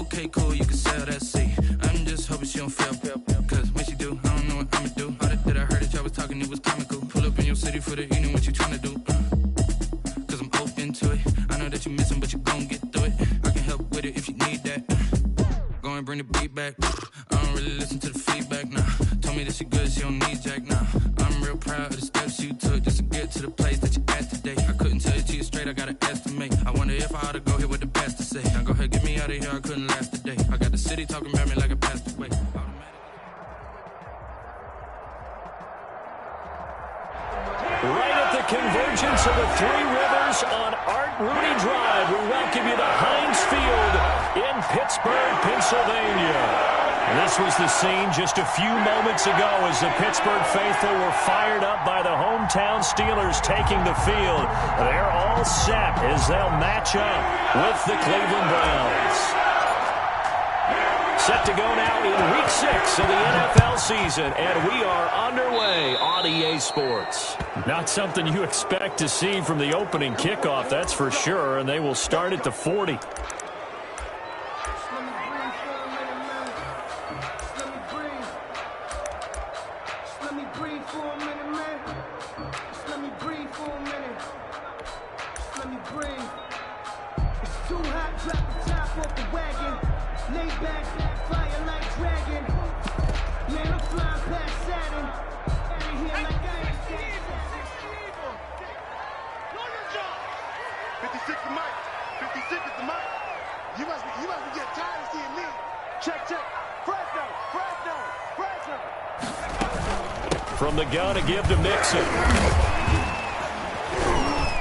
Okay, cool, you can sell that seat. I'm just hoping she don't fail. Cause when she do, I don't know what I'ma do. All that I heard that y'all was talking, it was comical. Pull up in your city for the evening, what you tryna do? Cause I'm open to it. I know that you missing, but you gon' get through it. I can help with it if you need that. Go and bring the beat back. I don't really listen to the feedback, nah. Told me that she good, she don't need Jack, nah. I'm real proud of the steps you took just to get to the place that you at today. I couldn't tell it to you straight, I gotta estimate. I wonder if I ought to go here with the best to say. Now go ahead, get me out of here, I couldn't last a day. I got the city talking about me like I passed away. Right at the convergence of the Three Rivers on Art Rooney Drive, we welcome you to Heinz Field in Pittsburgh, Pennsylvania. This was the scene just a few moments ago as the Pittsburgh faithful were fired up by the hometown Steelers taking the field. They're all set as they'll match up with the Cleveland Browns. Set to go now in Week 6 of the NFL season, and we are underway on EA Sports. Not something you expect to see from the opening kickoff, that's for sure, and they will start at the 40. From the gun to give to Mixon.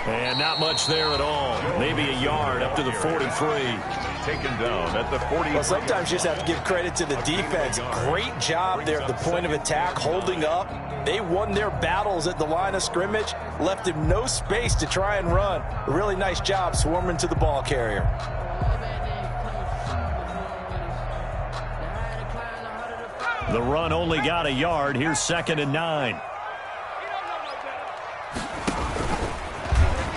And not much there at all. Maybe a yard up to the 43. Taken down at the 40. Well, sometimes you just have to give credit to the defense. Great job there at the point of attack, holding up. They won their battles at the line of scrimmage, left him no space to try and run. A really nice job swarming to the ball carrier. The run only got a yard. Here's 2nd and 9.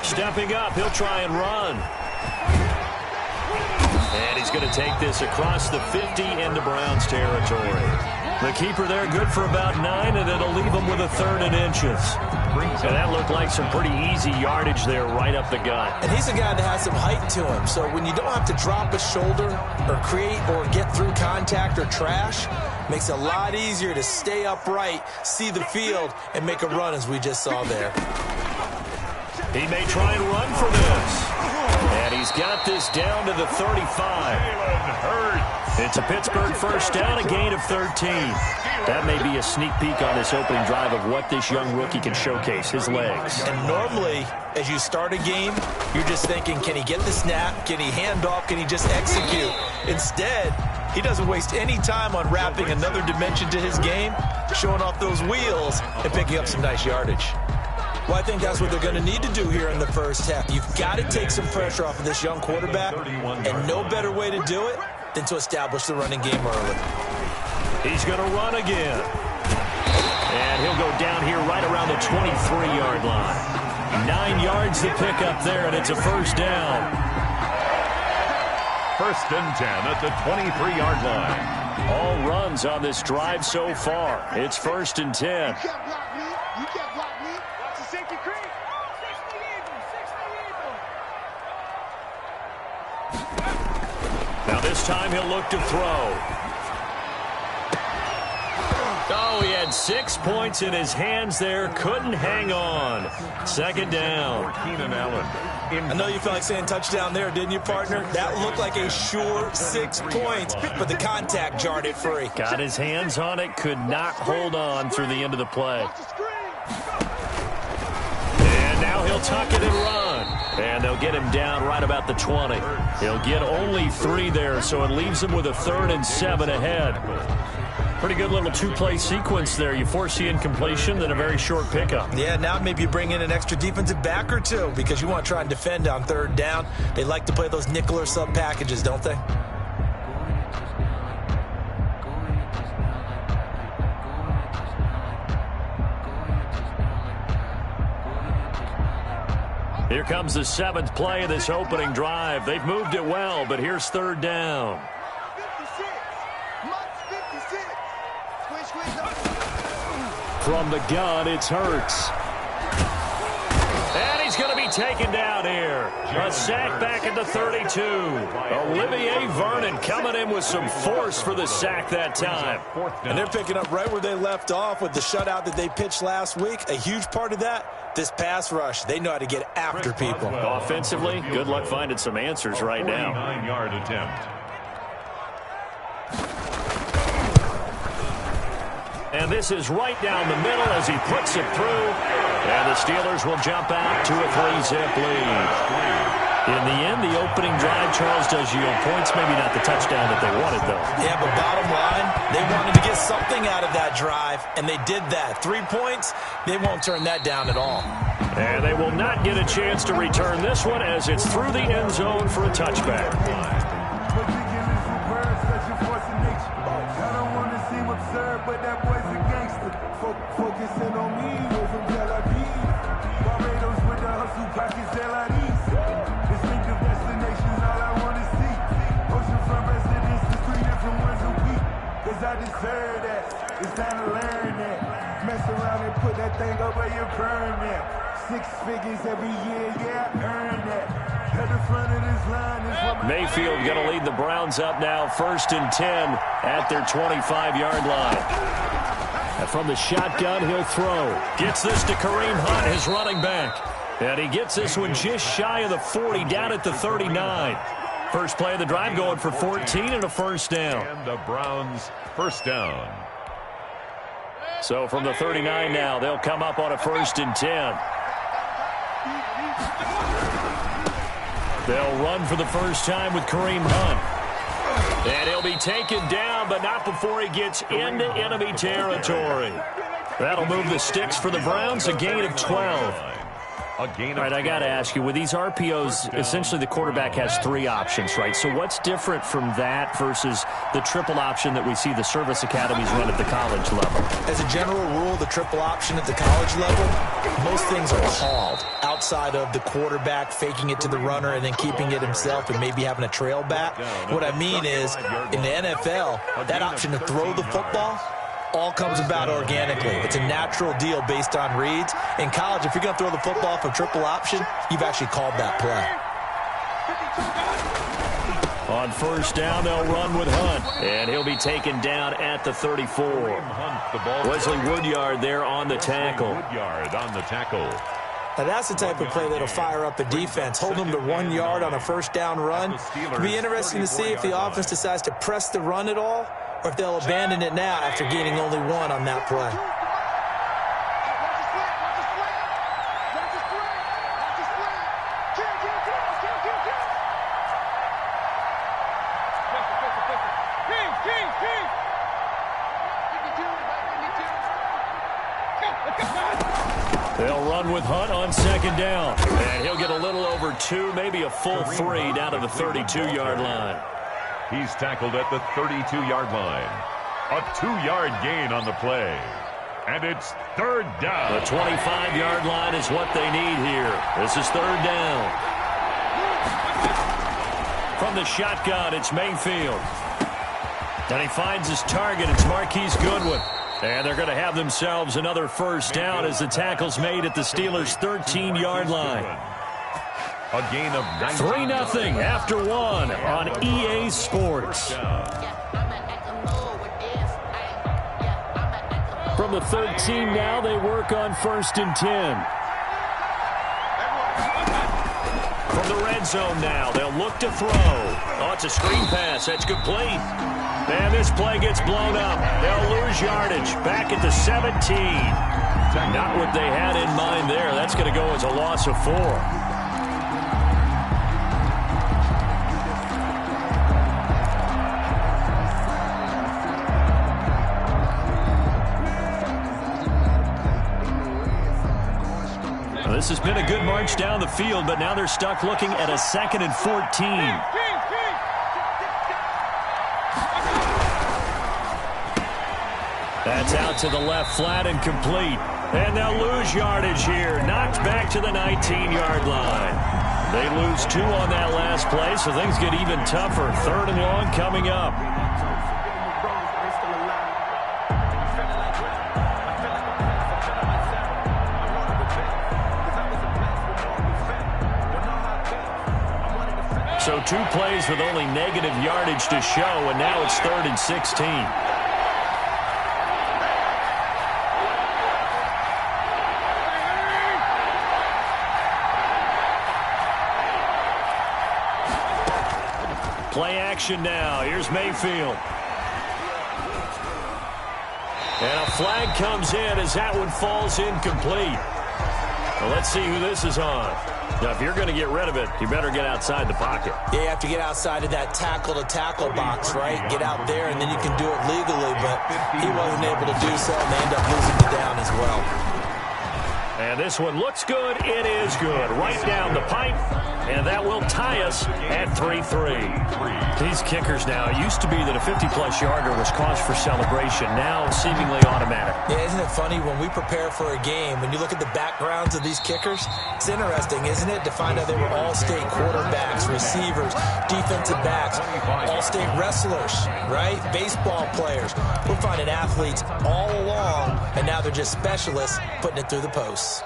Stepping up, he'll try and run. And he's going to take this across the 50 into Browns territory. The keeper there good for about 9, and it'll leave him with a 3rd and inches. And that looked like some pretty easy yardage there right up the gut. And he's a guy that has some height to him, so when you don't have to drop a shoulder or create or get through contact or trash, makes it a lot easier to stay upright, see the field, and make a run as we just saw there. He may try and run for this. And he's got this down to the 35. It's a Pittsburgh first down, a gain of 13. That may be a sneak peek on this opening drive of what this young rookie can showcase, his legs. And normally, as you start a game, you're just thinking, can he get the snap? Can he hand off? Can he just execute? Instead, he doesn't waste any time on wrapping another dimension to his game, showing off those wheels, and picking up some nice yardage. Well, I think that's what they're going to need to do here in the first half. You've got to take some pressure off of this young quarterback, and no better way to do it than to establish the running game early. He's going to run again. And he'll go down here right around the 23-yard line. 9 yards to pick up there, and it's a first down. 1st and 10 at the 23-yard line. All runs on this drive so far. It's 1st and 10. Now this time he'll look to throw. Oh, he had 6 points in his hands there. Couldn't hang on. 2nd down. Keenan Allen. I know you felt like saying touchdown there, didn't you, partner? That looked like a sure 6 points, but the contact jarred it free. Got his hands on it, could not hold on through the end of the play. And now he'll tuck it and run. And they'll get him down right about the 20. He'll get only 3 there, so it leaves him with a 3rd and 7 ahead. Pretty good little 2-play sequence there. You force the incompletion, then a very short pickup. Yeah, now maybe you bring in an extra defensive back or 2 because you want to try and defend on 3rd down. They like to play those nickel or sub packages, don't they? Here comes the 7th play of this opening drive. They've moved it well, but here's 3rd down. From the gun, it's Hurts. And he's going to be taken down here. A sack back at the 32. Olivier Vernon coming in with some force for the sack that time. And they're picking up right where they left off with the shutout that they pitched last week. A huge part of that, this pass rush. They know how to get after people. Offensively, good luck finding some answers right now. 49-yard attempt. And this is right down the middle as he puts it through. And the Steelers will jump out to a 3-zip lead. In the end, the opening drive, Charles, does yield points. Maybe not the touchdown that they wanted, though. Yeah, but bottom line, they wanted to get something out of that drive, and they did that. 3 points, they won't turn that down at all. And they will not get a chance to return this one as it's through the end zone for a touchback. But that boy's a gangster. Focusing on me, we're from Tel Aviv. Barbados with the hustle, pockets LIDs. Distinctive destinations, all I want to see. Oceanfront residences, 3 different ones a week. Cause I deserve that. It's time to learn that. Mess around and put that thing over your permit. 6 figures every year, yeah, I earned that. At the front of this line is what Mayfield going to lead the Browns up now, 1st and 10 at their 25-yard line. And from the shotgun, he'll throw. Gets this to Kareem Hunt, his running back. And he gets this one just shy of the 40, down at the 39. First play of the drive going for 14 and a first down. And the Browns first down. So from the 39 now, they'll come up on a 1st and 10. They'll run for the first time with Kareem Hunt. And he'll be taken down, but not before he gets into enemy territory. That'll move the sticks for the Browns, a gain of 12. All right, I got to ask you, with these RPOs, essentially the quarterback has 3 options, right? So what's different from that versus the triple option that we see the service academies run at the college level? As a general rule, the triple option at the college level, most things are called outside of the quarterback faking it to the runner and then keeping it himself and maybe having a trail back. What I mean is, in the NFL, that option to throw the football all comes about organically. It's a natural deal based on reads. In college, if you're going to throw the football for triple option, you've actually called that play. On first down, they'll run with Hunt, and he'll be taken down at the 34. Wesley Woodyard there on the tackle. Now that's the type of play that'll fire up a defense. Hold them to 1 yard on a first down run. It'll be interesting to see if the offense decides to press the run at all, or if they'll abandon it now after gaining only 1 on that play. They'll run with Hunt on second down. And he'll get a little over 2, maybe a full 3 down to the 32-yard line. He's tackled at the 32-yard line. A 2-yard gain on the play. And it's 3rd down. The 25-yard line is what they need here. This is 3rd down. From the shotgun, it's Mayfield. And he finds his target. It's Marquise Goodwin. And they're going to have themselves another first down as the tackle's made at the Steelers' 13-yard line. A gain of 3-0 after 1 on EA Sports. From the 13 now, they work on 1st and 10. From the red zone now, they'll look to throw. Oh, it's a screen pass. That's complete. And this play gets blown up. They'll lose yardage back at the 17. Not what they had in mind there. That's going to go as a loss of 4. This has been a good march down the field, but now they're stuck looking at a 2nd and 14. That's out to the left, flat and complete. And they'll lose yardage here. Knocked back to the 19-yard line. They lose 2 on that last play, so things get even tougher. 3rd and long coming up. So 2 plays with only negative yardage to show, and now it's 3rd and 16. Play action now. Here's Mayfield. And a flag comes in as that one falls incomplete. Well, let's see who this is on. Now, if you're going to get rid of it, you better get outside the pocket. Yeah, you have to get outside of that tackle-to-tackle box, right? Get out there, and then you can do it legally, but he wasn't able to do so, and they end up losing the down as well. And this one looks good. It is good. Right down the pipe. And that will tie us at 3-3. These kickers now, it used to be that a 50-plus yarder was cause for celebration. Now seemingly automatic. Yeah, isn't it funny when we prepare for a game, when you look at the backgrounds of these kickers, it's interesting, isn't it, to find out they were all-state quarterbacks, receivers, defensive backs, all-state wrestlers, right? Baseball players. We're finding athletes all along, and now they're just specialists putting it through the posts.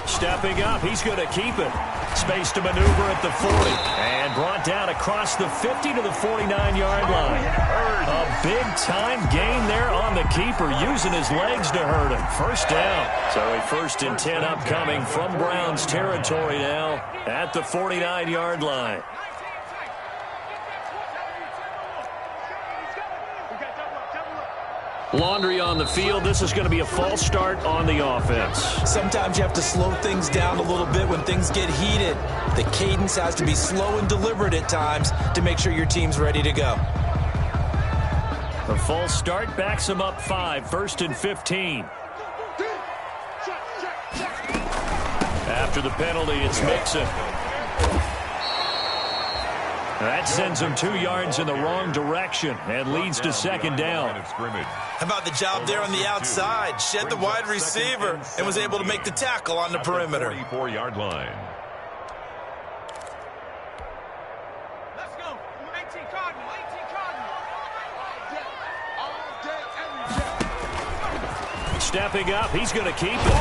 Stepping up, he's going to keep it. Space to maneuver at the 40. And brought down across the 50 to the 49-yard line. A big-time gain there on the keeper, using his legs to hurt him. First down. So a 1st and 10 upcoming from Browns territory now at the 49-yard line. Laundry on the field. This is going to be a false start on the offense. Sometimes you have to slow things down a little bit when things get heated. The cadence has to be slow and deliberate at times to make sure your team's ready to go. The false start backs him up 5, 1st and 15. After the penalty, it's Mixon. That sends him 2 yards in the wrong direction and leads to 2nd down. How about the job there on the outside? Shed the wide receiver and was able to make the tackle on the perimeter. 34-yard line. Let's go. 18 Cardinal. 18 Cardinal. All day, every day. Stepping up, he's going to keep it.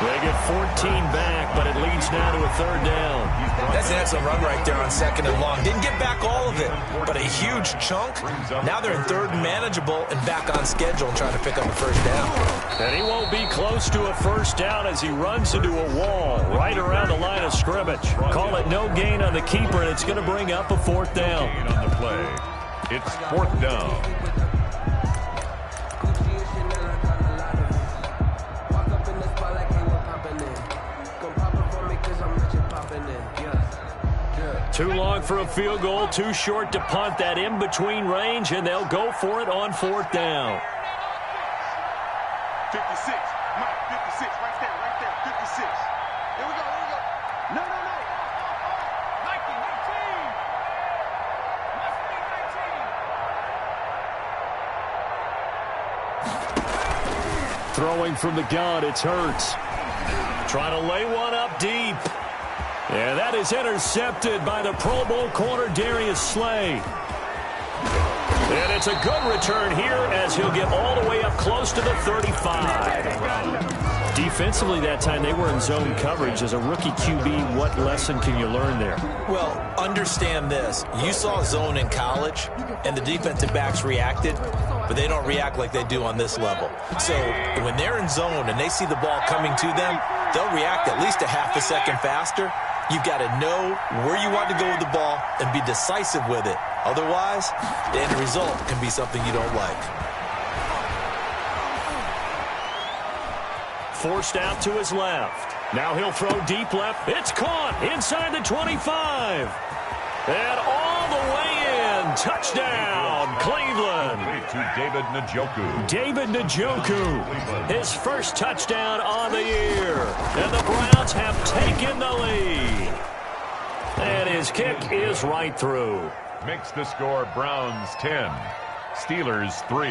They get 14 back, but it leads now to a 3rd down. That's an excellent run right there on 2nd and long. Didn't get back all of it, but a huge chunk. Now they're in 3rd and manageable and back on schedule and trying to pick up a 1st down. And he won't be close to a 1st down as he runs into a wall right around the line of scrimmage. Call it no gain on the keeper, and it's going to bring up a 4th down. On the play, it's 4th down. Too long for a field goal, too short to punt. That in-between range, and they'll go for it on 4th down. 56. Mike, 56. Right there. 56. Here we go. No. Nike, 19. Must be 19. Throwing from the gun, it's Hurts. Trying to lay one up deep. And that is intercepted by the Pro Bowl corner, Darius Slay. And it's a good return here as he'll get all the way up close to the 35. Defensively that time, they were in zone coverage. As a rookie QB, what lesson can you learn there? Well, understand this. You saw zone in college, and the defensive backs reacted, but they don't react like they do on this level. So when they're in zone and they see the ball coming to them, they'll react at least a half a second faster. You've got to know where you want to go with the ball and be decisive with it. Otherwise, the end result can be something you don't like. Forced out to his left. Now he'll throw deep left. It's caught inside the 25. And all the way in. Touchdown, Cleveland. To David Njoku. David Njoku, his first touchdown on the year. And the Browns have taken the lead. And his kick is right through. Makes the score Browns 10, Steelers 3.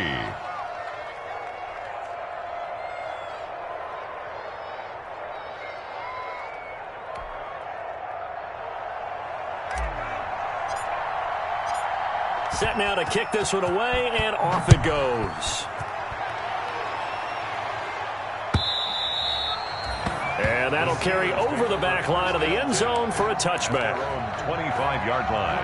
Set now to kick this one away, and off it goes. And that'll carry over the back line of the end zone for a touchback. 25-yard line.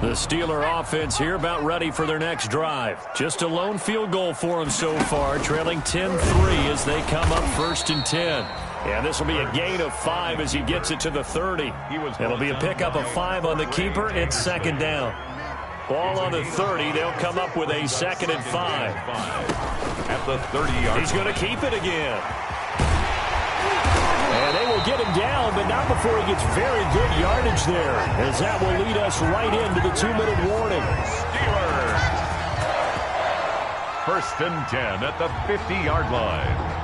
The Steeler offense here about ready for their next drive. Just a lone field goal for them so far, trailing 10-3 as they come up 1st and 10. And this will be a gain of 5 as he gets it to the 30. It'll be a pickup of 5 on the keeper. It's 2nd down. Ball on the 30. They'll come up with a 2nd and 5. At the 30-yard. He's going to keep it again. And they will get him down, but not before he gets very good yardage there, as that will lead us right into the 2-minute warning. Steelers. 1st and 10 at the 50-yard line.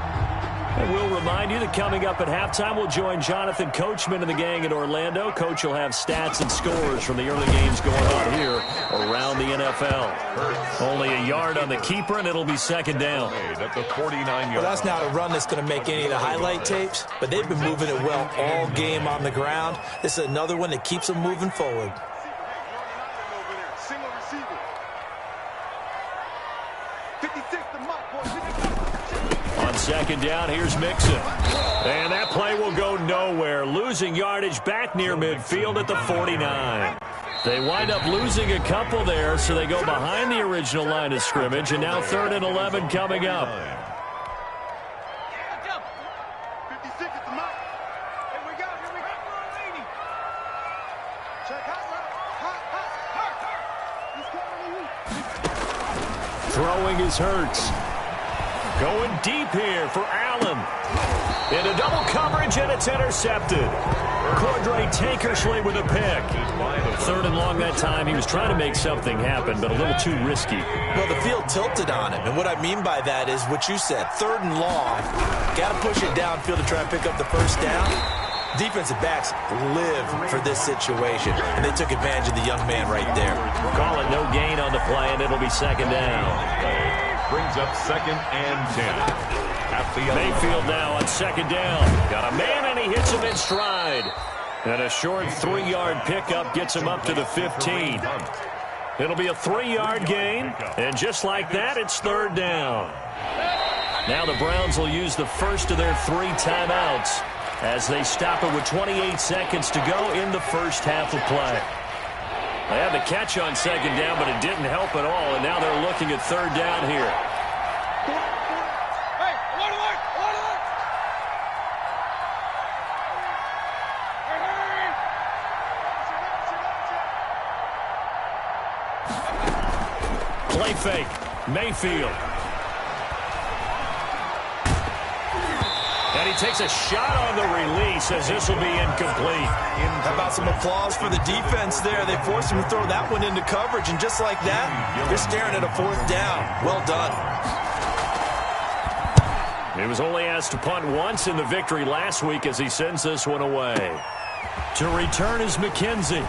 And we'll remind you that coming up at halftime, we'll join Jonathan Coachman and the gang in Orlando. Coach will have stats and scores from the early games going on here around the NFL. Only a yard on the keeper, and it'll be 2nd down. At the 49-yard. Well, that's not a run that's going to make any of the highlight tapes, but they've been moving it well all game on the ground. This is another one that keeps them moving forward. On 2nd down, here's Mixon. And that play will go nowhere. Losing yardage back near midfield at the 49. They wind up losing a couple there, so they go behind the original line of scrimmage, and now 3rd and 11 coming up. Throwing is Hurts. Going deep here for Allen. Into double coverage, and it's intercepted. Cordray Tankersley with a pick. 3rd and long that time. He was trying to make something happen, but a little too risky. Well, the field tilted on him, and what I mean by that is what you said. 3rd and long. Got to push it downfield to try and pick up the 1st down. Defensive backs live for this situation, and they took advantage of the young man right there. Call it no gain on the play, and it'll be 2nd down. Brings up 2nd and 10. At the Mayfield now on 2nd down. Got a man, and he hits him in stride. And a short 3-yard pickup gets him up to the 15. It'll be a 3-yard gain, and just like that, it's 3rd down. Now the Browns will use the first of their 3 timeouts as they stop it with 28 seconds to go in the first half of play. They had the catch on 2nd down, but it didn't help at all, and now they're looking at 3rd down here. Play fake. Mayfield. And he takes a shot on the release as this will be incomplete. How about some applause for the defense there? They forced him to throw that one into coverage, and just like that, they're staring at a 4th down. Well done. He was only asked to punt once in the victory last week as he sends this one away. To return is McKenzie.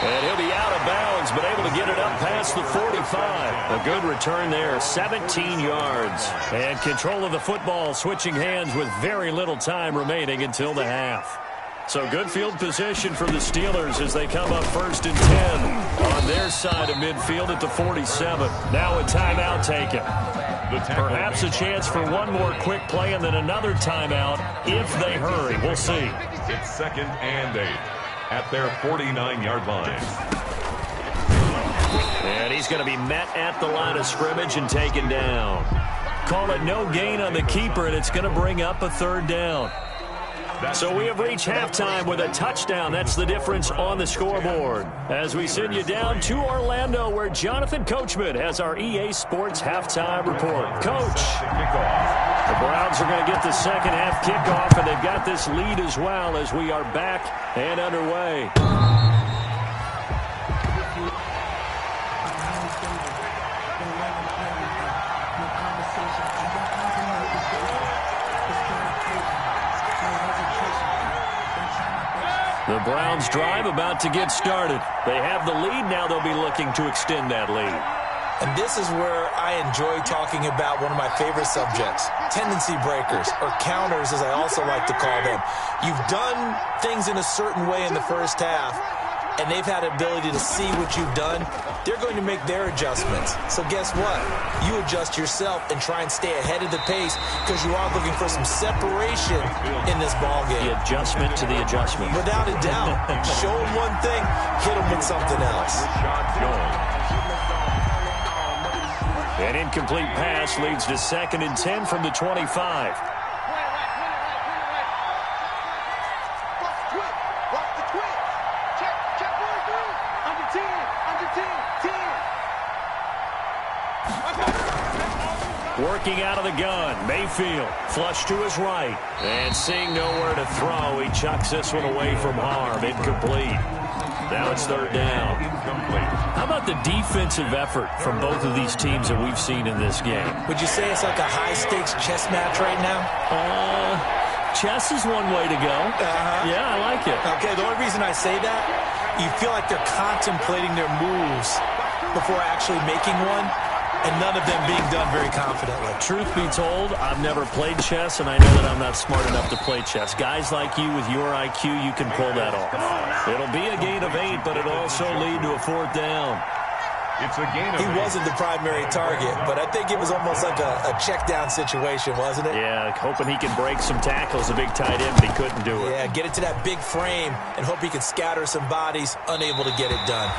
And he'll be out of bounds, but able to get it up past the 45. A good return there, 17 yards. And control of the football switching hands with very little time remaining until the half. So good field position for the Steelers as they come up 1st and 10 on their side of midfield at the 47. Now a timeout taken. Perhaps a chance for one more quick play and then another timeout if they hurry. We'll see. It's 2nd and 8 at their 49-yard line. And he's going to be met at the line of scrimmage and taken down. Call it no gain on the keeper, and it's going to bring up a 3rd down. So we have reached halftime with a touchdown. That's the difference on the scoreboard. As we send you down to Orlando, where Jonathan Coachman has our EA Sports halftime report. Coach, the Browns are going to get the second half kickoff, and they've got this lead as well as we are back and underway. The Browns drive about to get started. They have the lead. Now they'll be looking to extend that lead. And this is where I enjoy talking about one of my favorite subjects, tendency breakers, or counters as I also like to call them. You've done things in a certain way in the first half. and they've had an ability to see what you've done, they're going to make their adjustments. So guess what? You adjust yourself and try and stay ahead of the pace because you are looking for some separation in this ball game. The adjustment to the adjustment. Without a doubt. Show them one thing, hit them with something else. An incomplete pass leads to 2nd and 10 from the 25. Working out of the gun, Mayfield, flush to his right, and seeing nowhere to throw, he chucks this one away from harm, incomplete. Now it's 3rd down. How about the defensive effort from both of these teams that we've seen in this game? Would you say it's like a high-stakes chess match right now? Chess is one way to go. Yeah, I like it. Okay, the only reason I say that, you feel like they're contemplating their moves before actually making one, and none of them being done very confidently. Truth be told, I've never played chess, and I know that I'm not smart enough to play chess. Guys like you with your IQ, you can pull that off. It'll be a gain of 8, but it'll also lead to a 4th down. It's a gain of 8. He wasn't the primary target, but I think it was almost like a check-down situation, wasn't it? Yeah, hoping he can break some tackles, a big tight end, but he couldn't do it. Yeah, get it to that big frame and hope he can scatter some bodies, unable to get it done.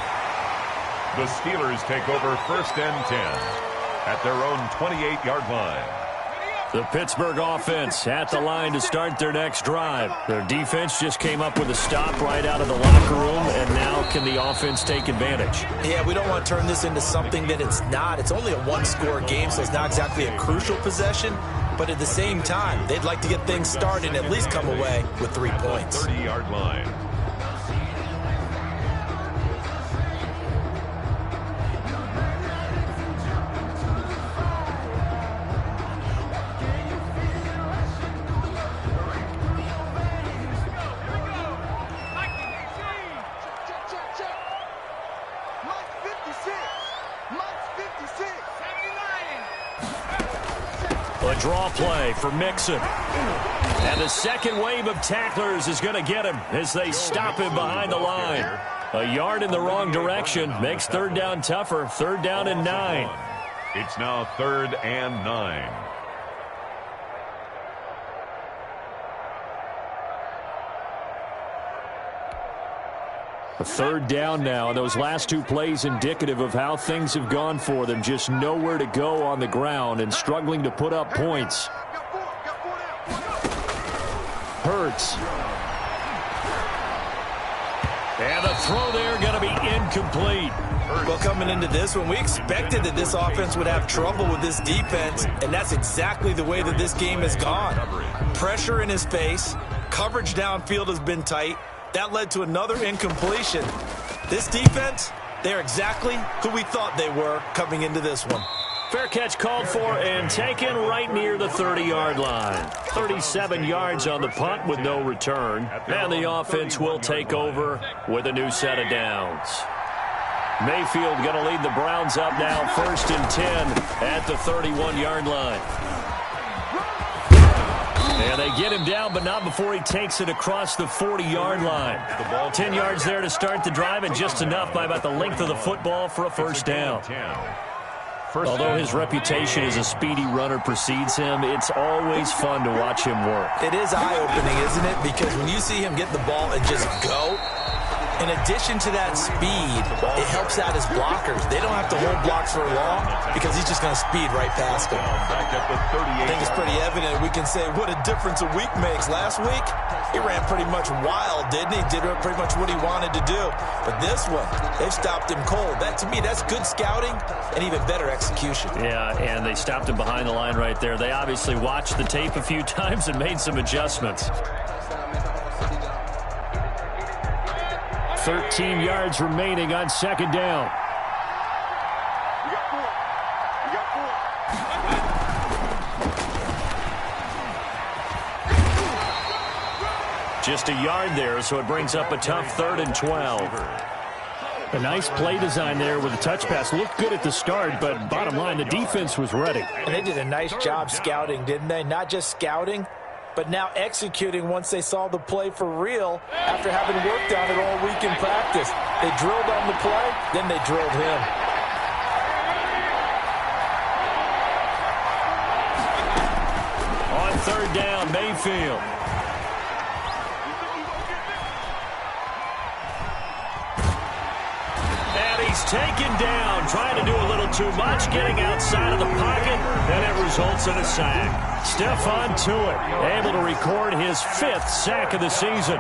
The Steelers take over 1st and 10 at their own 28-yard line. The Pittsburgh offense at the line to start their next drive. Their defense just came up with a stop right out of the locker room, and now can the offense take advantage? Yeah, we don't want to turn this into something that it's not. It's only a one-score game, so it's not exactly a crucial possession. But at the same time, they'd like to get things started and at least come away with 3 points. 30-yard line. A draw play for Mixon. And the second wave of tacklers is going to get him as they stop him behind the line. A yard in the wrong direction makes 3rd down tougher. 3rd down and 9. It's now 3rd and 9. A 3rd down now, and those last 2 plays indicative of how things have gone for them. Just nowhere to go on the ground and struggling to put up points. Hurts. And the throw there going to be incomplete. Well, coming into this one, we expected that this offense would have trouble with this defense, and that's exactly the way that this game has gone. Pressure in his face. Coverage downfield has been tight. That led to another incompletion. This defense, they're exactly who we thought they were coming into this one. Fair catch called for and taken right near the 30-yard line. 37 yards on the punt with no return. And the offense will take over with a new set of downs. Mayfield going to lead the Browns up now, 1st and 10 at the 31-yard line. And they get him down, but not before he takes it across the 40-yard line. 10 yards there to start the drive, and just enough by about the length of the football for a 1st down. Although his reputation as a speedy runner precedes him, it's always fun to watch him work. It is eye-opening, isn't it? Because when you see him get the ball and just go, in addition to that speed, it helps out his blockers. They don't have to hold blocks for long because he's just going to speed right past them. I think it's pretty evident we can say what a difference a week makes. Last week, he ran pretty much wild, didn't he? Did pretty much what he wanted to do. But this one, they've stopped him cold. That, to me, that's good scouting and even better execution. Yeah, and they stopped him behind the line right there. They obviously watched the tape a few times and made some adjustments. 13 yards remaining on 2nd down. Just a yard there, so it brings up a tough 3rd and 12. A nice play design there with a touch pass. Looked good at the start, but bottom line, the defense was ready. And they did a nice job scouting, didn't they? Not just scouting, but now executing once they saw the play for real after having worked on it all week in practice. They drilled on the play, then they drilled him. On third down, Mayfield. He's taken down, trying to do a little too much, getting outside of the pocket, and it results in a sack. Stephon Tuitt able to record his 5th sack of the season.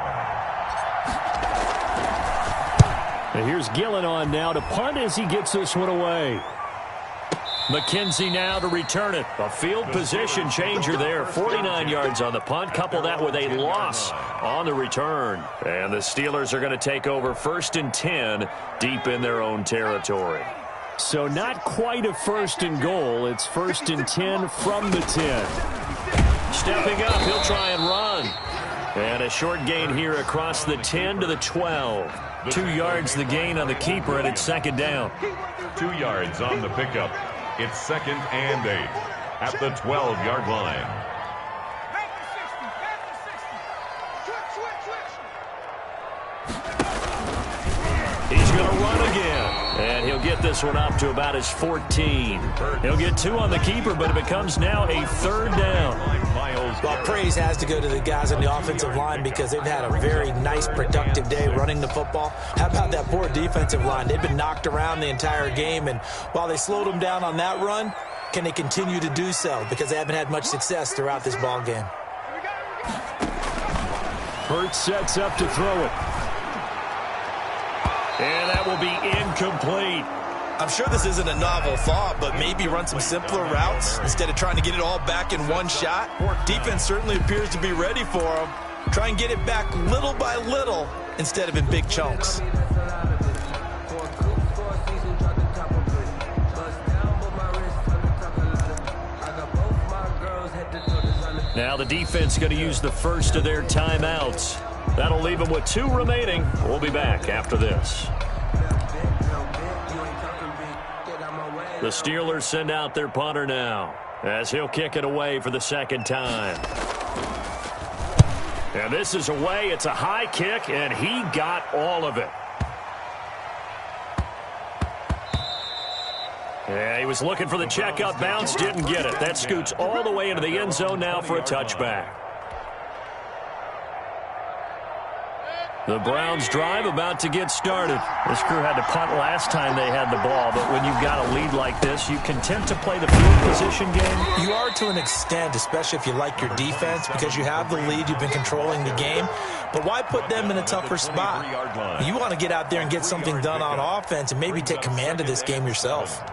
And here's Gillen on now to punt as he gets this one away. McKenzie now to return it. A field position changer there. 49 yards on the punt. Couple that with a loss on the return. And the Steelers are going to take over 1st and 10 deep in their own territory. So not quite a 1st and goal. It's 1st and 10 from the 10. Stepping up, he'll try and run. And a short gain here across the 10 to the 12. 2 yards the gain on the keeper, and it's 2nd down. 2 yards on the pickup. It's 2nd and 8 at the 12-yard line. He's going to run again, and he'll get this one up to about his 14. He'll get 2 on the keeper, but it becomes now a 3rd down. Well, praise has to go to the guys on the offensive line because they've had a very nice, productive day running the football. How about that poor defensive line? They've been knocked around the entire game, and while they slowed them down on that run, can they continue to do so? Because they haven't had much success throughout this ball game. Hurts sets up to throw it. And that will be incomplete. I'm sure this isn't a novel thought, but maybe run some simpler routes instead of trying to get it all back in one shot. Defense certainly appears to be ready for them. Try and get it back little by little instead of in big chunks. Now the defense going to use the first of their timeouts. That'll leave them with 2 remaining. We'll be back after this. The Steelers send out their punter now as he'll kick it away for the 2nd time. And this is away. It's a high kick, and he got all of it. Yeah, he was looking for the checkup bounce, didn't get it. That scoots all the way into the end zone now for a touchback. The Browns drive about to get started. This crew had to punt last time they had the ball, but when you've got a lead like this, you content to play the field position game? You are to an extent, especially if you like your defense, because you have the lead, you've been controlling the game. But why put them in a tougher spot? You want to get out there and get something done on offense and maybe take command of this game yourself.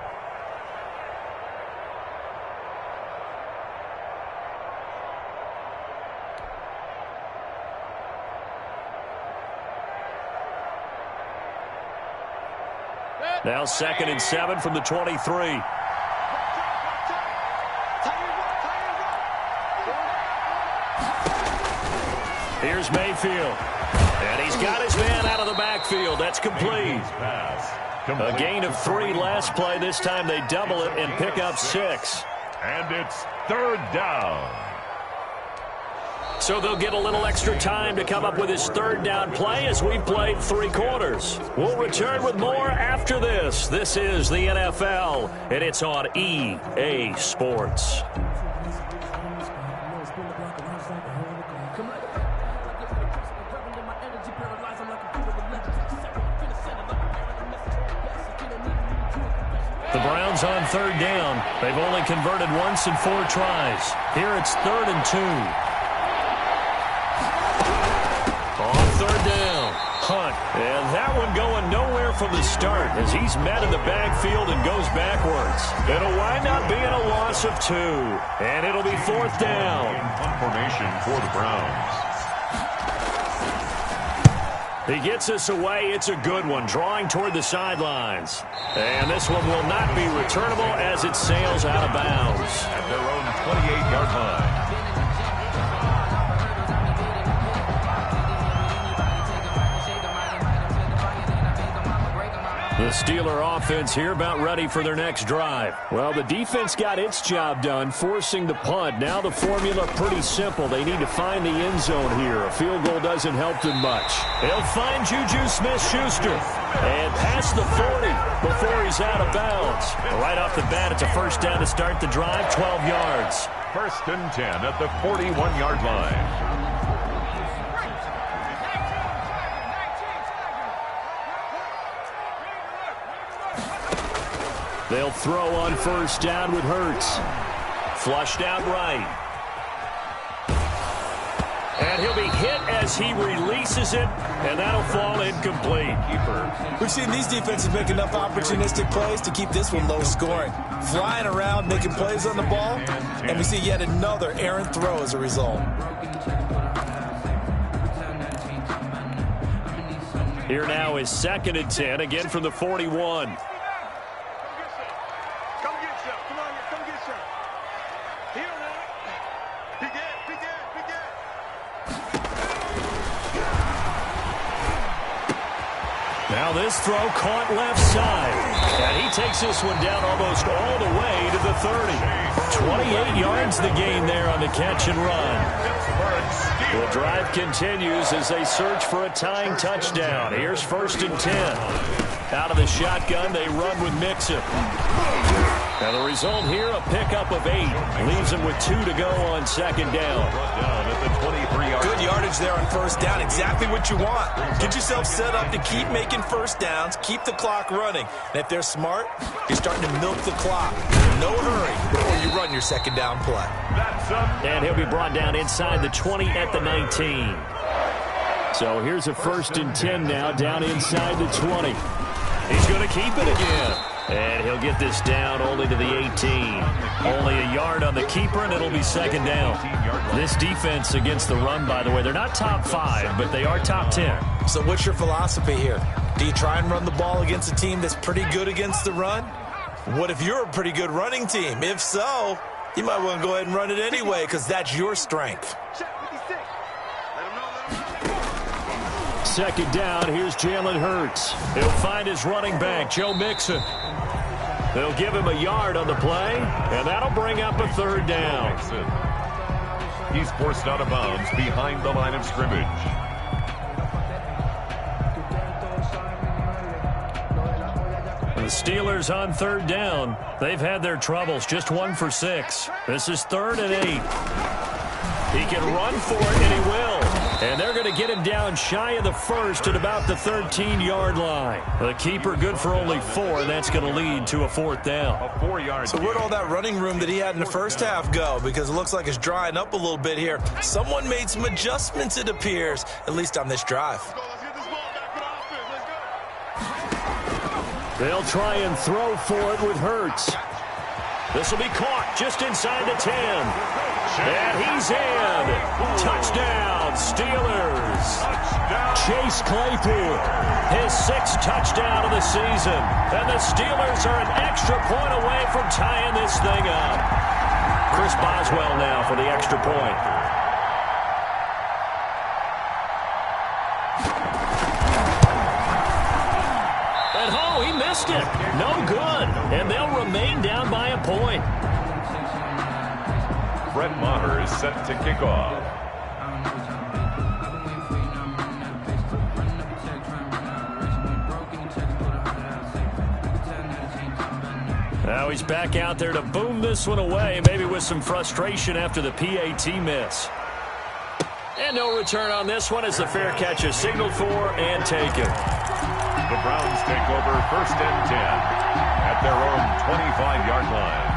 Now 2nd and 7 from the 23. Here's Mayfield. And he's got his man out of the backfield. That's complete. A gain of 3 last play. This time they double it and pick up 6. And it's 3rd down. So they'll get a little extra time to come up with his 3rd down play as we've played 3 quarters. We'll return with more after this. This is the NFL, and it's on EA Sports. The Browns on 3rd down. They've only converted once in 4 tries. Here it's 3rd and 2. On 3rd down, Hunt. And that one going nowhere from the start as he's met in the backfield and goes backwards. It'll wind up being a loss of 2. And it'll be 4th down. Punt formation for the Browns. He gets us away. It's a good one, drawing toward the sidelines. And this one will not be returnable as it sails out of bounds. At their own 28-yard line. The The Steeler offense here about ready for their next drive. Well, the defense got its job done, forcing the punt. Now the formula pretty simple. They need to find the end zone here. A field goal doesn't help them much. They'll find Juju Smith-Schuster and pass the 40 before he's out of bounds. Right off the bat, it's a first down to start the drive, 12 yards. First and 10 at the 41-yard line. They'll throw on first down with Hurts. Flushed out right. And he'll be hit as he releases it, and that'll fall incomplete. We've seen these defenses make enough opportunistic plays to keep this one low scoring. Flying around, making plays on the ball, and we see yet another errant throw as a result. Here now is second and 10, again from the 41. Now this throw caught left side. And he takes this one down almost all the way to the 30. 28 yards the gain there on the catch and run. The drive continues as they search for a tying touchdown. Here's first and 10. Out of the shotgun, they run with Mixon. Now the result here, a pickup of 8. Leaves them with 2 to go on second down. Good yardage there on first down. Exactly what you want. Get yourself set up to keep making first downs, keep the clock running. And if they're smart, you're starting to milk the clock. No hurry before you run your second down play. And he'll be brought down inside the 20 at the 19. So here's a first and 10 now, down inside the 20. He's going to keep it again. And he'll get this down only to the 18. Only a yard on the keeper, and it'll be second down. This defense against the run, by the way, they're not top 5, but they are top 10. So what's your philosophy here? Do you try and run the ball against a team that's pretty good against the run? What if you're a pretty good running team? If so, you might want to go ahead and run it anyway because that's your strength. Second down, here's Jalen Hurts. He'll find his running back, Joe Mixon. They'll give him a yard on the play, and that'll bring up a third down. He's forced out of bounds behind the line of scrimmage. The Steelers on third down. They've had their troubles, just 1 for 6. This is 3rd and 8. He can run for it, and he will. And they're going to get him down shy of the first at about the 13-yard line. The keeper good for only 4, and that's going to lead to a 4th down. A 4-yard So where'd all that running room that he had in the first half go? Because it looks like it's drying up a little bit here. Someone made some adjustments, it appears, at least on this drive. They'll try and throw for it with Hurts. This will be caught just inside the 10. And he's in. Touchdown, Steelers. Chase Claypool, his 6th touchdown of the season. And the Steelers are an extra point away from tying this thing up. Chris Boswell now for the extra point. And he missed it. No good. And they'll remain down by a point. Brett Maher is set to kick off. Now he's back out there to boom this one away, maybe with some frustration after the PAT miss. And no return on this one as the fair catch is signaled for and taken. The Browns take over first and 10 at their own 25-yard line.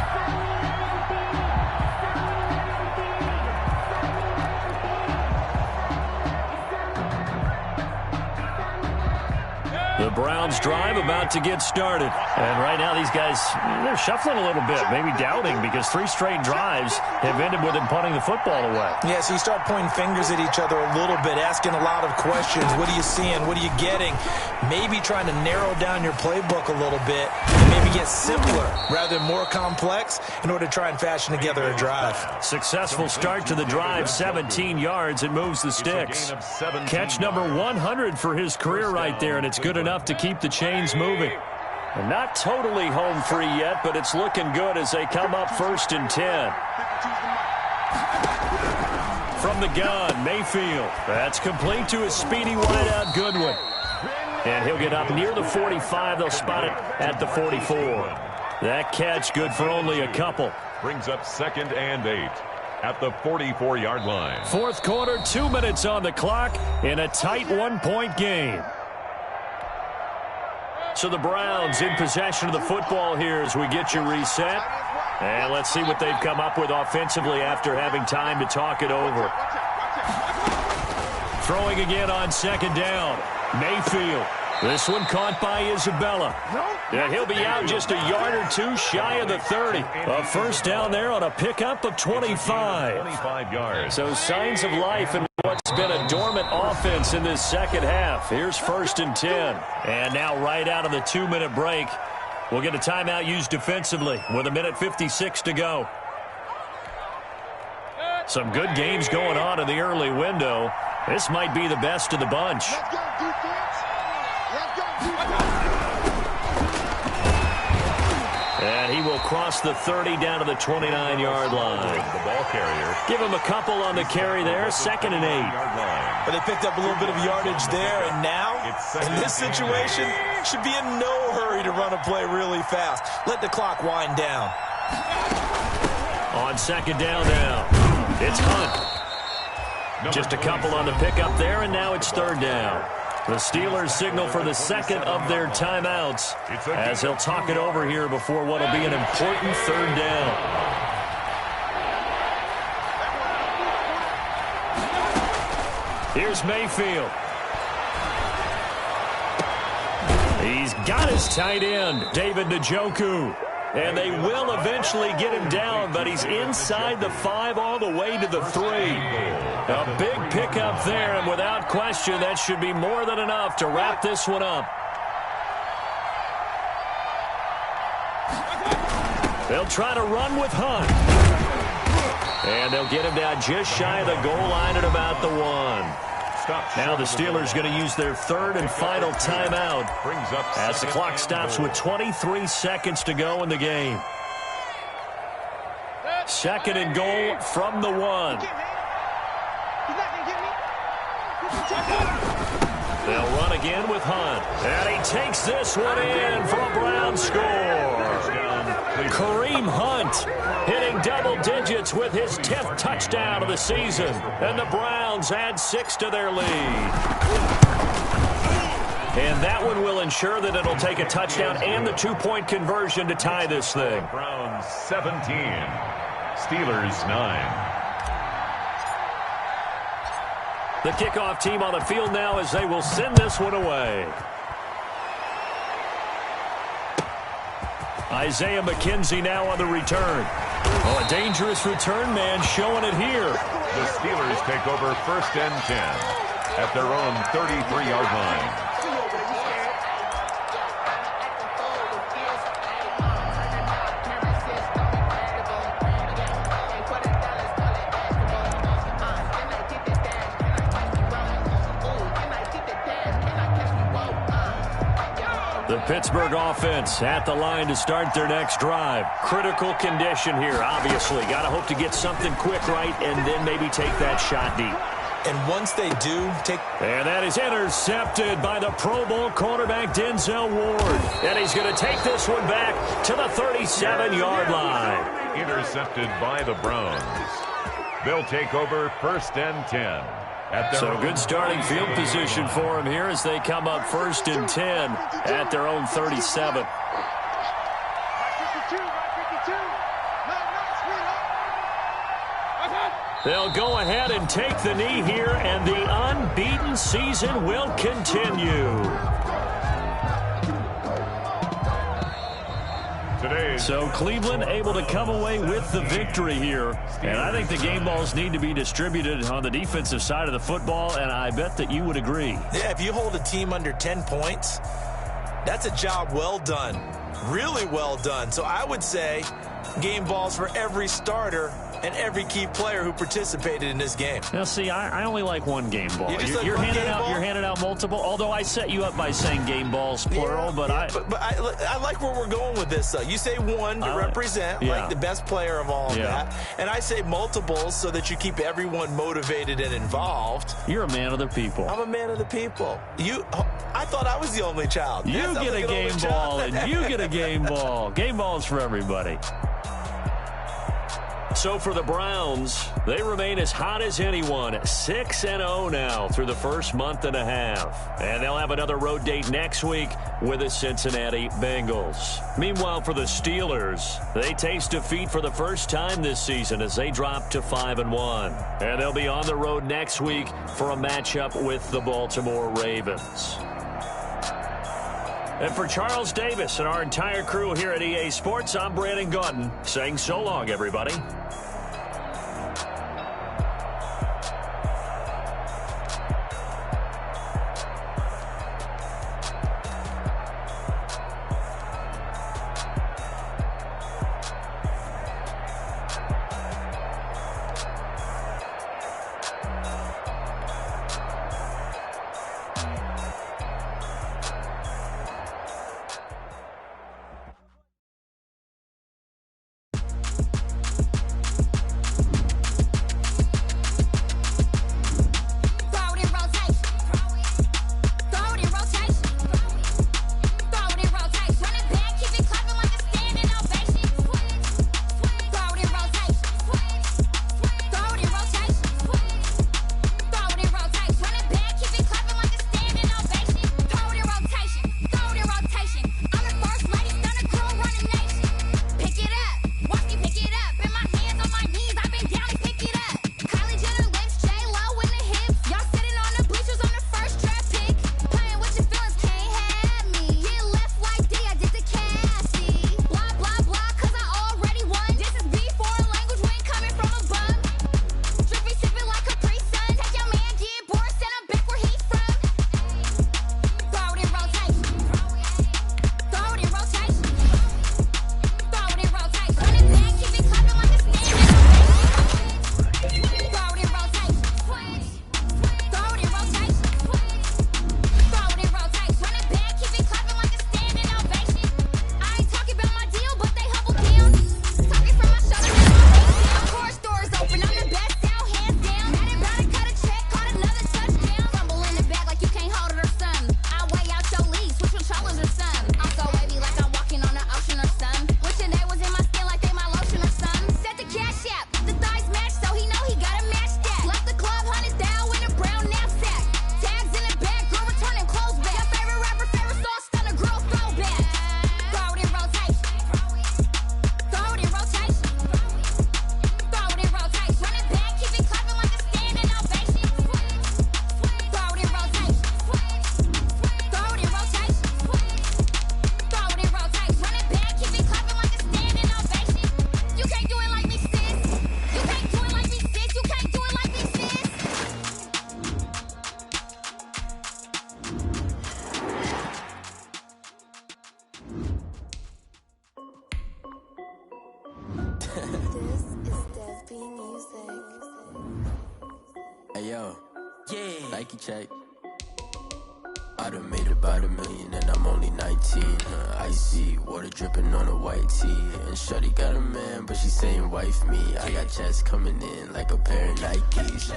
The Browns drive about to get started. And right now these guys, they're shuffling a little bit, maybe doubting because 3 straight drives have ended with them punting the football away. Yeah, so you start pointing fingers at each other a little bit, asking a lot of questions. What are you seeing? What are you getting? Maybe trying to narrow down your playbook a little bit and maybe get simpler rather than more complex in order to try and fashion together a drive. Successful start to the drive, 17 yards. It moves the sticks. Catch number 100 for his career right there, and it's good enough to keep the chains moving. And not totally home free yet, but it's looking good as they come up 1st and 10. From the gun, Mayfield. That's complete to his speedy wideout, Goodwin. And he'll get up near the 45. They'll spot it at the 44. That catch good for only a couple. Brings up 2nd and 8 at the 44-yard line. Fourth quarter, 2 minutes on the clock in a tight 1-point game. So the Browns in possession of the football here as we get you reset. And let's see what they've come up with offensively after having time to talk it over. Throwing again on 2nd down. Mayfield. This one caught by Isabella. And he'll be out just a yard or two shy of the 30. A first down there on a pickup of 25. 25 yards. So signs of life in what's been a dormant offense in this second half. Here's 1st and 10. And now right out of the 2-minute break, we'll get a timeout used defensively with 1:56 to go. Some good games going on in the early window. This might be the best of the bunch. Let's go, defense. Let's go, defense. And he will cross the 30 down to the 29-yard line. The ball carrier. Give him a couple on the carry there. 2nd and 8. But they picked up a little bit of yardage there, and now, in this situation, should be in no hurry to run a play really fast. Let the clock wind down. On 2nd down now, it's Hunt. Just a couple on the pickup there, and now it's 3rd down. The Steelers signal for the 2nd of their timeouts as he'll talk it over here before what will be an important 3rd down. Here's Mayfield. He's got his tight end, David Njoku. And they will eventually get him down, but he's inside the 5 all the way to the 3. A big pickup there, and without question, that should be more than enough to wrap this one up. They'll try to run with Hunt. And they'll get him down just shy of the goal line at about the 1. Now the Steelers going to use their 3rd and final timeout as the clock stops with 23 seconds to go in the game. 2nd and goal from the 1. They'll run again with Hunt. And he takes this one in for a Brown score. Kareem Hunt hitting double digits with his 10th touchdown of the season. And the Browns add 6 to their lead. And that one will ensure that it'll take a touchdown and the 2-point conversion to tie this thing. Browns 17, Steelers 9. The kickoff team on the field now as they will send this one away. Isaiah McKenzie now on the return. Oh, a dangerous return man showing it here. The Steelers take over 1st and 10 at their own 33-yard line. The Pittsburgh offense at the line to start their next drive. Critical condition here, obviously. Got to hope to get something quick right and then maybe take that shot deep. And once they do, And that is intercepted by the Pro Bowl cornerback Denzel Ward. And he's going to take this one back to the 37-yard line. Intercepted by the Browns. They'll take over 1st and 10. So good starting field position for them here as they come up 1st and 10 at their own 37. They'll go ahead and take the knee here, and the unbeaten season will continue. So Cleveland able to come away with the victory here. And I think the game balls need to be distributed on the defensive side of the football, and I bet that you would agree. Yeah, if you hold a team under 10 points, that's a job well done. Really well done. So I would say game balls for every starter and every key player who participated in this game. Now, see, I only like one game ball. You're handing out multiple. Although I set you up by saying game balls plural, but I like where we're going with this. You say one to represent like the best player of all of that, and I say multiples so that you keep everyone motivated and involved. You're a man of the people. I'm a man of the people. I thought I was the only child. You get a game ball, and you get a game ball. Game balls for everybody. So for the Browns, they remain as hot as anyone, 6-0 now through the first month and a half. And they'll have another road date next week with the Cincinnati Bengals. Meanwhile, for the Steelers, they taste defeat for the first time this season as they drop to 5-1. And they'll be on the road next week for a matchup with the Baltimore Ravens. And for Charles Davis and our entire crew here at EA Sports, I'm Brandon Gaudin saying so long, everybody. Hey yo, Nike check. I done made about $1 million and I'm only 19. Icy water dripping on a white tee. And shorty got a man, but she saying wife me. I got checks coming in like a pair of Nikes.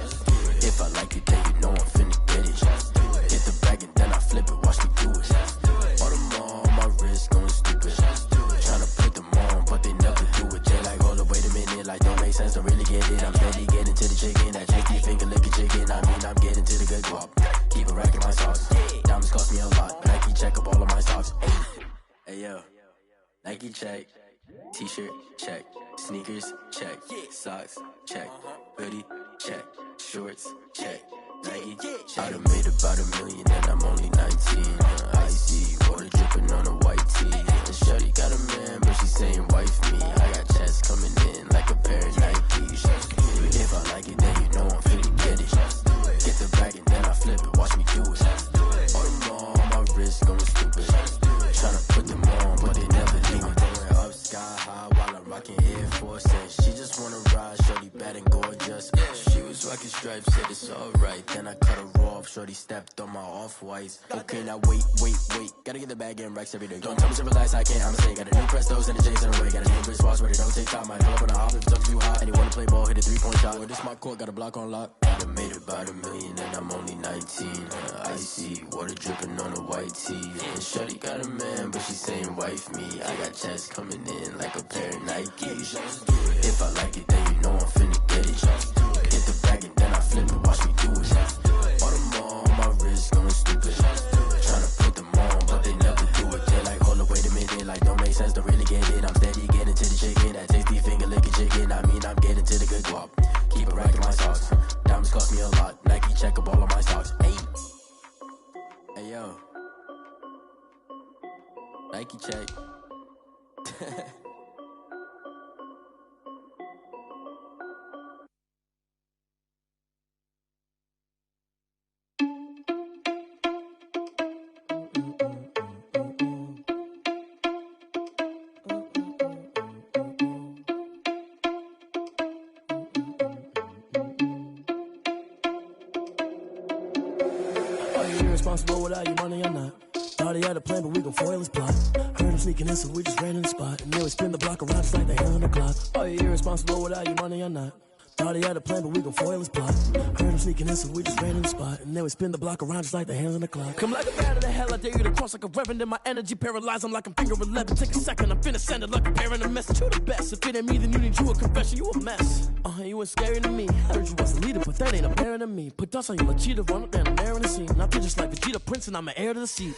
If I like it, then you know I'm finna get it. Hit the bag and then I flip it, watch me do it. All them on my wrist going stupid. Tryna put them on, but they never do it. They like, hold up, wait a minute, like don't make sense, don't really get it. I'm steady getting to the chicken, that chicky finger licking chicken. I mean, I'm getting to the good guap. Keep a rack in my sauce. Diamonds cost me a lot. Nike check up all of my socks. Hey yo, Nike check. T-shirt check. Sneakers check. Socks check. Hoodie check. Shorts check. Nike check. I done made about $1 million and I'm only 19. Icy water dripping on a white tee. And shorty got a man, but she saying wife me. I got checks coming in like a pair of Nikes. If I like it, then you know I'm finna get it. Get the bag and then I flip it, watch me do it. All them on my wrist going stupid. Tryna put them on, but they never leave it. Going up sky high while I'm rocking Air Force. And she just wanna ride, shorty fucking stripes, said it's alright. Then I cut her off, shorty stepped on my off-whites. Okay, now wait. Gotta get the bag in racks every day. Don't tell me to relax, I can't, I'ma say. Got a new Prestos and the J's in the way. Got a new bitch spots where they don't take time. I pull up on the hop if it's too hot. And you wanna play ball, hit a 3-point shot. Well, this my court, got a block on lock. I done made about $1 million and I'm only 19. Icy, water dripping on a white tee. And shorty got a man, but she saying wife me. I got checks coming in like a pair of Nikes. If I like it, then you know I'm finna get it. Get the bag and then I flip it, watch me do it. All them on my wrist going stupid. Tryna put them on, but they never do it. They're like, hold up, wait a minute, like don't make sense, don't really get it. I'm steady getting to the chicken, that tasty finger licking chicken. I mean, I'm getting to the good guap. Keep a rack in my socks. Diamonds cost me a lot. Nike check up all of my stocks. Hey yo, Nike check. Irresponsible without your money or not. Thought he had a plan, but we gon' foil his plot. Heard him sneaking in, so we just ran in the spot. And then we spin the block around just like the hand on the clock. Are you irresponsible without your money or not? Thought he had a plan, but we gon' foil his plot. Heard him sneaking in, so we just ran in the spot. And then we spin the block around just like the hands on the clock. Come like a bat of the hell, I dare you to cross like a reverend. And my energy paralyzed, I'm like I'm finger 11. Take a second, I'm finna send it like a parent a message. You the best, if it ain't me, then you need you a confession. You a mess, you ain't scary to me. Heard you was a leader, but that ain't apparent to me. Put dust on you, like cheetah, run up down, I'm airing the scene. Not just like Vegeta Prince, and I'm an heir to the seat.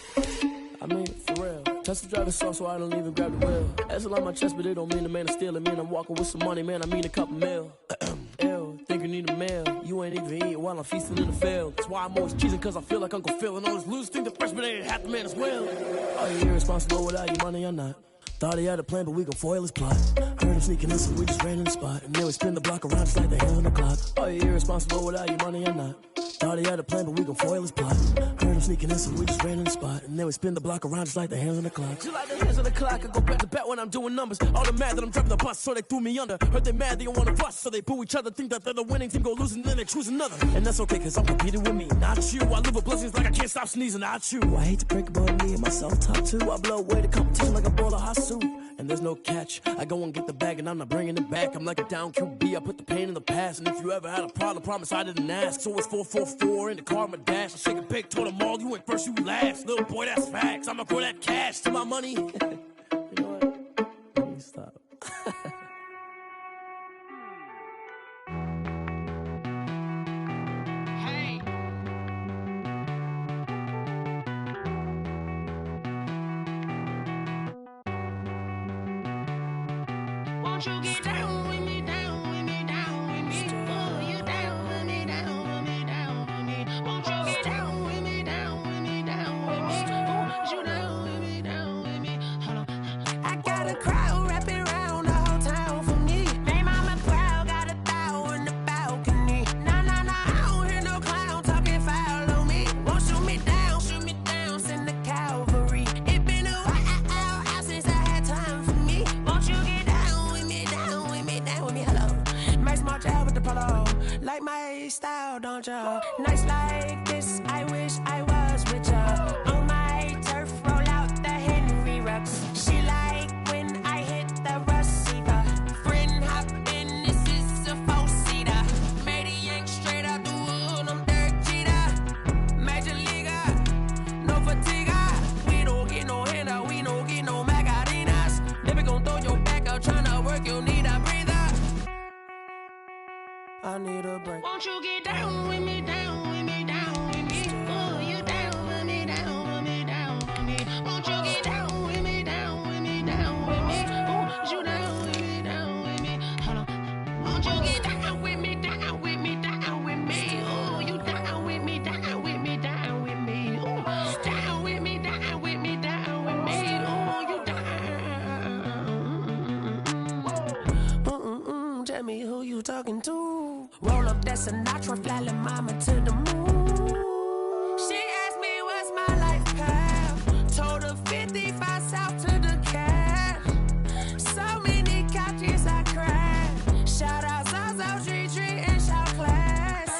I mean, for real. Touch the driver's sauce, so I don't even grab the wheel. Asshole on my chest, but it don't mean the man is stealing. Man, I'm walking with some money, man, I mean a couple mil. Ew, think you need a meal. You ain't even eating while I'm feasting in the field. That's why I'm always cheesing, cause I feel like Uncle Phil. And all those losers think the freshman ain't half the man as well. Are you irresponsible without your money or not? Thought he had a plan, but we gon' foil his plot. Heard him sneaking in, so we just ran in the spot. And then we spin the block around just like the hands on the clock. Are you irresponsible without your money or not? Thought he had a plan, but we gon' foil his plot. Heard him sneaking in, so we just ran in the spot. And then we spin the block around just like the hands on the clock. Just like the hands on the clock, I go back to back when I'm doing numbers. All the mad that I'm driving the bus, so they threw me under. Heard they mad, they don't wanna bust, so they boo each other. Think that they're the winning team, go losing, then they choose another. And that's okay, cause I'm competing with me, not you. I live with blessings like I can't stop sneezing, not you. I hate to break about me and myself top two. I blow away the competition like a ball of hot soup. And there's no catch. I go and get the bag and I'm not bringing it back. I'm like a down QB, I put the pain in the past. And if you ever had a problem, promise I didn't ask. So it's 444 in the car, my dash. I shake a big, told them all, you ain't first, you last. Little boy, that's facts. I'ma throw that cash to my money. You know what? Let me stop. Won't you get down with me, down with me, down with me? Oh, you down with me, down with me, down with me. Won't you get down with me, down with me, down with me? Oh, you down with me, down with me? Hold on. I got a crowd wrapping around the whole town for me. They mama proud, got 1,000 in the balcony. Nah, I don't hear no clown talking foul on me. Won't shoot me down, send the cavalry. It been a while since I had time for me. Won't you get down with me, down with me, down with me? Hello. Max March out with the polo. Like my style, don't ya? Nights like this, I wish I was with ya. On my turf, roll out the Henry Rux. She like when I hit the receiver. Friend hop in, this is a 4-seater. Made a yank straight out the wood, I'm Derek Jeter. Major leaguer, no fatigue. We don't get no handout, we don't get no Macarinas. Never gon' throw your back out, tryna work, you need a breather. I need a break. Won't you get down with me, down with me, down with me? Oh, you down with me, down with me, down with me. Won't you get down with me, down with me, down with me? Oh, you down with me, down with me? Hold on. Won't you get down with me, down with me, down with me? Oh, you down with me, down with me, down with me? Oh, down with me, down with me, down with me? Oh, you down. Tell me who you talking to. Roll up that Sinatra, fly la mama to the moon. She asked me what's my life path. Told her 55 south to the cat. So many couches I cried. Shout out Zazo, Tree, and shout class.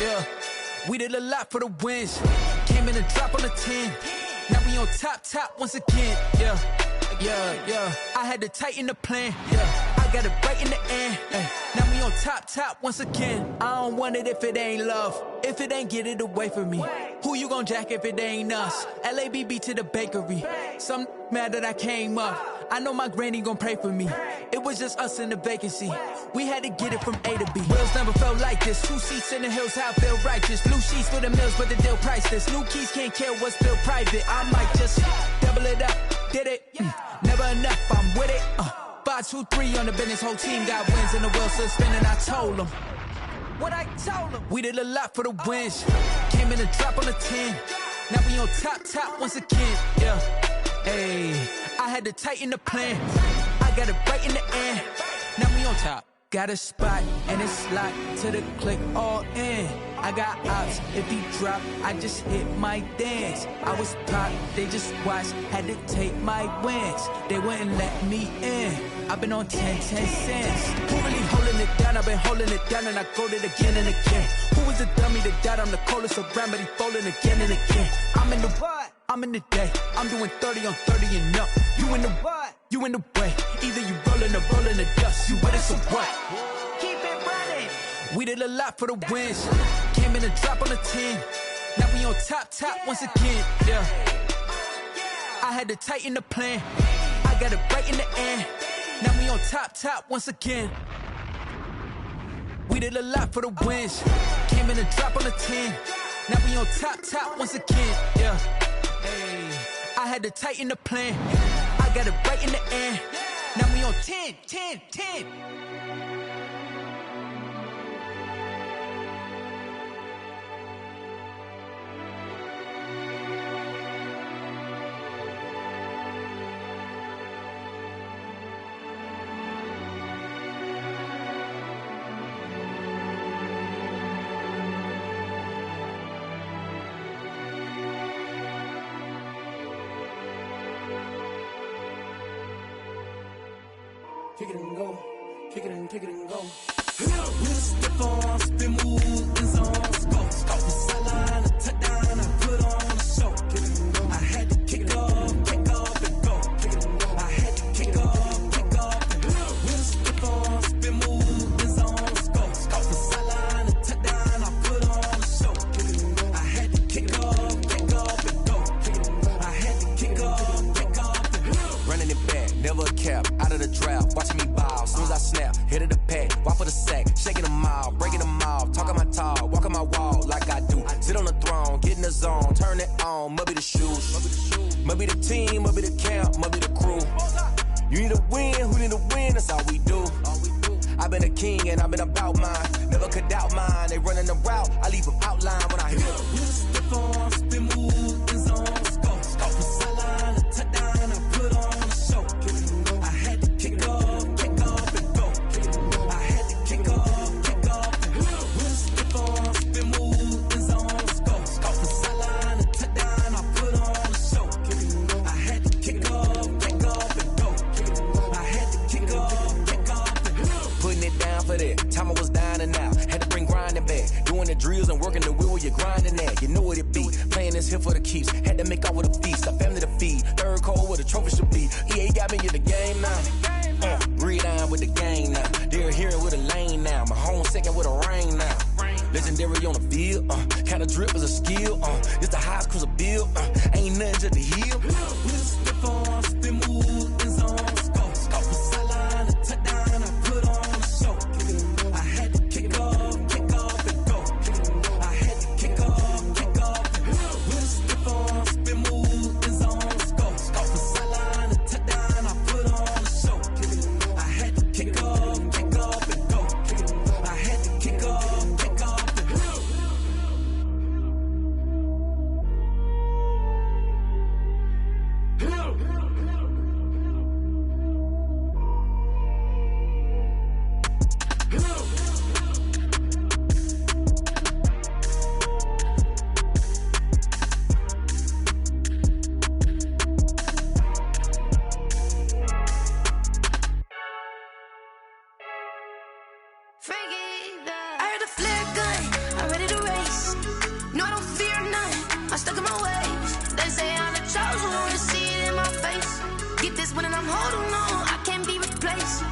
Yeah, we did a lot for the wins. Came in and drop on the 10. Now we on top once again. Yeah. I had to tighten the plan. Yeah, I got it right in the end. Now we on top once again. I don't want it if it ain't love. If it ain't, get it away from me. Who you gon' jack if it ain't us? LABB to the bakery. Some mad that I came up. I know my granny gon' pray for me. It was just us in the vacancy. We had to get it from A to B. Wheels never felt like this. 2 seats in the hills, how I feel righteous. Blue sheets for the mills, but the deal priceless. New keys can't care what's still private. I might just double it up. Did it? Never enough, I'm with it. 5, 2, 3 on the business. Whole team got wins and the wheels still spinning. I told them what I told them. We did a lot for the wins. Came in and drop on the 10. Now we on top once again. Yeah. Hey, I had to tighten the plan. I got it right in the end. Now we on top. Got a spot and it's locked to the click all in. I got ops, if he drop, I just hit my dance. I was pop, they just watched, had to take my wins. They wouldn't let me in. I've been on 10 cents. Who really holding it down? I've been holding it down and I go it again and again. Who was the dummy that died? I'm the coldest around, but he falling again and again. I'm in the what? I'm in the day. I'm doing 30 on 30 and up. You in the what? You in the way. Either you rolling or rolling the dust. You with it, so what? Keep it running. We did a lot for the wins. Came in and drop on the 10. Now we on top once again. Yeah. I had to tighten the plan. I got it right in the end. Now we on top once again. We did a lot for the wins. Came in and drop on the 10. Now we on top once again. Yeah. Hey, I had to tighten the plan. I got it right in the end. Now we on 10. Kick it and go, kick it and go. With a stiff on, spin move, and zones, go. The sideline, a touchdown, I put on a show. I had to kick off and go. I had to kick off and go. With a stiff on, spin move, and zones, go. The sideline, a touchdown, I put on a show. I had to kick off and go. I had to kick off and go. Running it back, never a cap, out of the draft, watching me ball. Soon as I snap, hit of the pack, walk for the sack, shaking them all, breaking them off, talking my talk, walking my wall like I do. Sit on the throne, get in the zone, turn it on, must be the shoes, must be the team, must be the camp, must be the crew. You need a win, who need a win, that's all we do. I've been a king and I've been about mine, never could doubt mine. They running the route, I leave them outline when I hit them. With a stiff on, spin move, and zones, go. The sideline, a touchdown, I put on a show. I had to kick off and go. I had to kick off and go. With a stiff on, spin move, and zones, you know what it be. Playing this here for the keeps. Had to make out with a feast, a family to feed. Third cold where the trophy should be. EA got me in the game now. Read on with the game now. They're hearing with a lane now. My home second with a rain now. Legendary on the field. Kind of drip is a skill. It's the highest cruiser bill. Ain't nothing to the heel. Stiff on, spin move, in zone, scope. Scope the sideline, a touchdown, I put on a show. I had to kick off and go. I had to kick off and go. Stiff on, spin move, in zone, scope. Scope the sideline, a touchdown, I put on a show. I had to kick off and go. I had to kick off and go. I heard a flare gun, I'm ready to race. No, I don't fear none, I'm stuck in my ways. They say I'm the chosen one, to see it in my face. Get this one and I'm holding on, I can't be replaced.